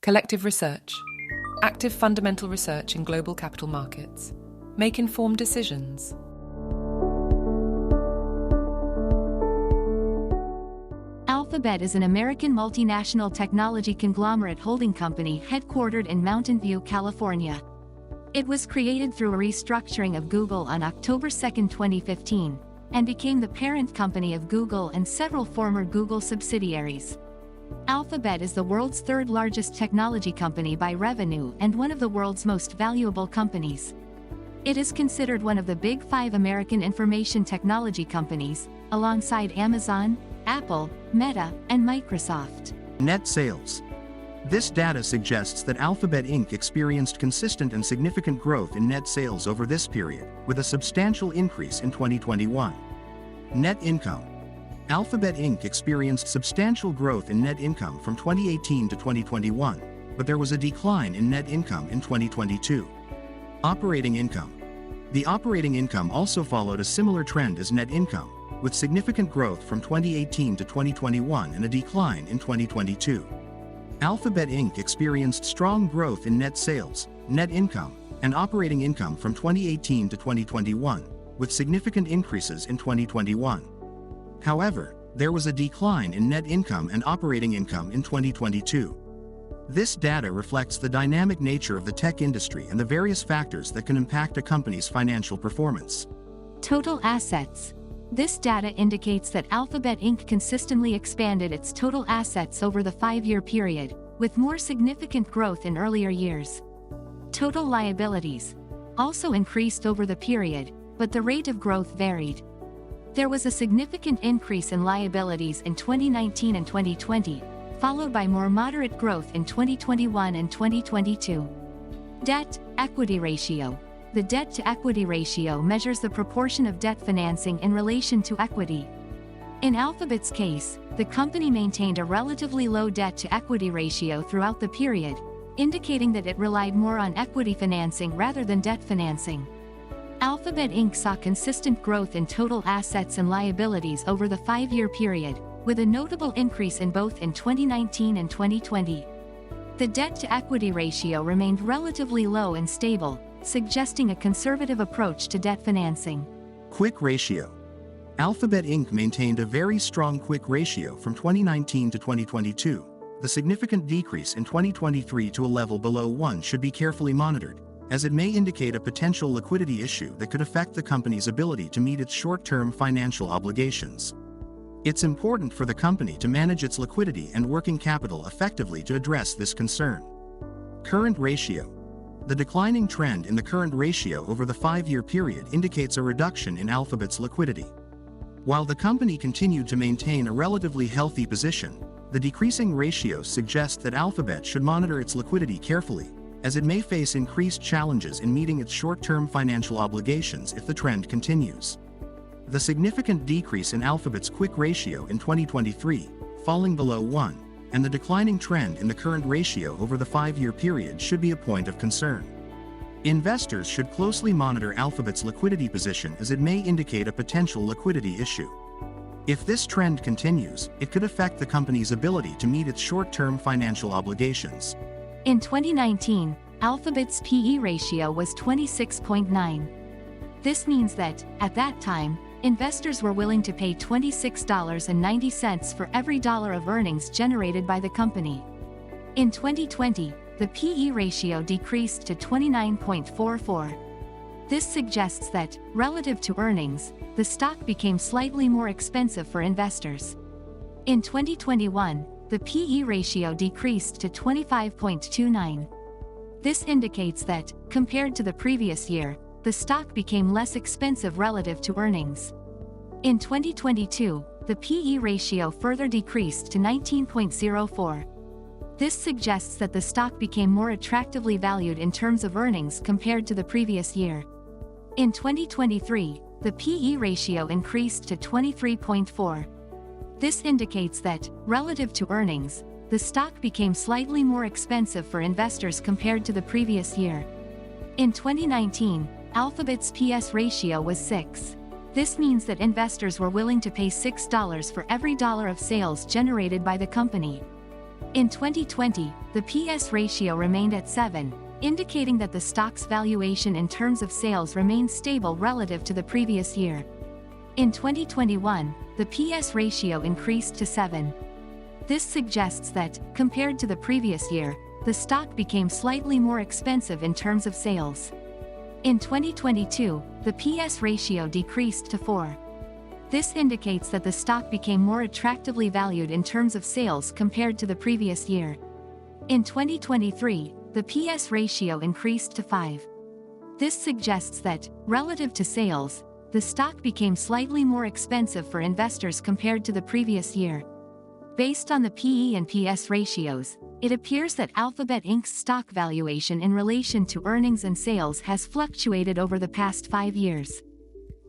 Collective research. Active fundamental research in global capital markets. Make informed decisions. Alphabet is an American multinational technology conglomerate holding company headquartered in Mountain View, California. It was created through a restructuring of Google on October 2, 2015, and became the parent company of Google and several former Google subsidiaries. Alphabet is the world's third-largest technology company by revenue and one of the world's most valuable companies. It is considered one of the Big Five American information technology companies, alongside Amazon, Apple, Meta, and Microsoft. Net sales. This data suggests that Alphabet Inc. experienced consistent and significant growth in net sales over this period, with a substantial increase in 2021. Net income. Alphabet Inc. experienced substantial growth in net income from 2018 to 2021, but there was a decline in net income in 2022. Operating income. The operating income also followed a similar trend as net income, with significant growth from 2018 to 2021 and a decline in 2022. Alphabet Inc. experienced strong growth in net sales, net income, and operating income from 2018 to 2021, with significant increases in 2021. However, there was a decline in net income and operating income in 2022. This data reflects the dynamic nature of the tech industry and the various factors that can impact a company's financial performance. Total assets. This data indicates that Alphabet Inc. consistently expanded its total assets over the 5-year period, with more significant growth in earlier years. Total liabilities also increased over the period, but the rate of growth varied. There was a significant increase in liabilities in 2019 and 2020, followed by more moderate growth in 2021 and 2022. Debt-equity ratio. The debt-to-equity ratio measures the proportion of debt financing in relation to equity. In Alphabet's case, the company maintained a relatively low debt-to-equity ratio throughout the period, indicating that it relied more on equity financing rather than debt financing. Alphabet Inc. saw consistent growth in total assets and liabilities over the 5-year period, with a notable increase in both in 2019 and 2020. The debt-to-equity ratio remained relatively low and stable, suggesting a conservative approach to debt financing. Quick ratio. Alphabet Inc. maintained a very strong quick ratio from 2019 to 2022. The significant decrease in 2023 to a level below 1 should be carefully monitored, as it may indicate a potential liquidity issue that could affect the company's ability to meet its short-term financial obligations. It's important for the company to manage its liquidity and working capital effectively to address this concern. Current ratio. The declining trend in the current ratio over the 5-year period indicates a reduction in Alphabet's liquidity. While the company continued to maintain a relatively healthy position, the decreasing ratio suggests that Alphabet should monitor its liquidity carefully, as it may face increased challenges in meeting its short-term financial obligations if the trend continues. The significant decrease in Alphabet's quick ratio in 2023, falling below 1, and the declining trend in the current ratio over the 5-year period should be a point of concern. Investors should closely monitor Alphabet's liquidity position, as it may indicate a potential liquidity issue. If this trend continues, it could affect the company's ability to meet its short-term financial obligations. In 2019, Alphabet's PE ratio was 26.9. This means that, at that time, investors were willing to pay $26.90 for every dollar of earnings generated by the company. In 2020, the PE ratio decreased to 29.44. This suggests that, relative to earnings, the stock became slightly more expensive for investors. In 2021, the PE ratio decreased to 25.29. This indicates that, compared to the previous year, the stock became less expensive relative to earnings. In 2022, the PE ratio further decreased to 19.04. This suggests that the stock became more attractively valued in terms of earnings compared to the previous year. In 2023, the PE ratio increased to 23.4. This indicates that, relative to earnings, the stock became slightly more expensive for investors compared to the previous year. In 2019, Alphabet's PS ratio was 6. This means that investors were willing to pay $6 for every dollar of sales generated by the company. In 2020, the PS ratio remained at 7, indicating that the stock's valuation in terms of sales remained stable relative to the previous year. In 2021, the PS ratio increased to 7. This suggests that, compared to the previous year, the stock became slightly more expensive in terms of sales. In 2022, the PS ratio decreased to 4. This indicates that the stock became more attractively valued in terms of sales compared to the previous year. In 2023, the PS ratio increased to 5. This suggests that, relative to sales, the stock became slightly more expensive for investors compared to the previous year. Based on the PE and PS ratios, it appears that Alphabet Inc.'s stock valuation in relation to earnings and sales has fluctuated over the past 5 years.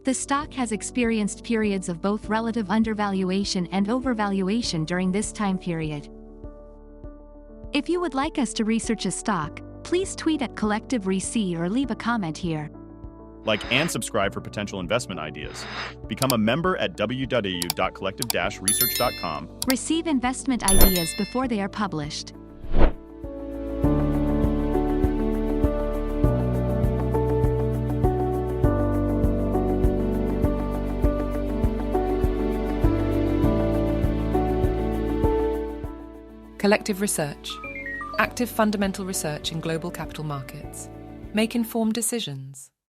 The stock has experienced periods of both relative undervaluation and overvaluation during this time period. If you would like us to research a stock, please tweet at Collective REC or leave a comment here. Like and subscribe for potential investment ideas. Become a member at www.collective-research.com. Receive investment ideas before they are published. Collective Research. Active fundamental research in global capital markets. Make informed decisions.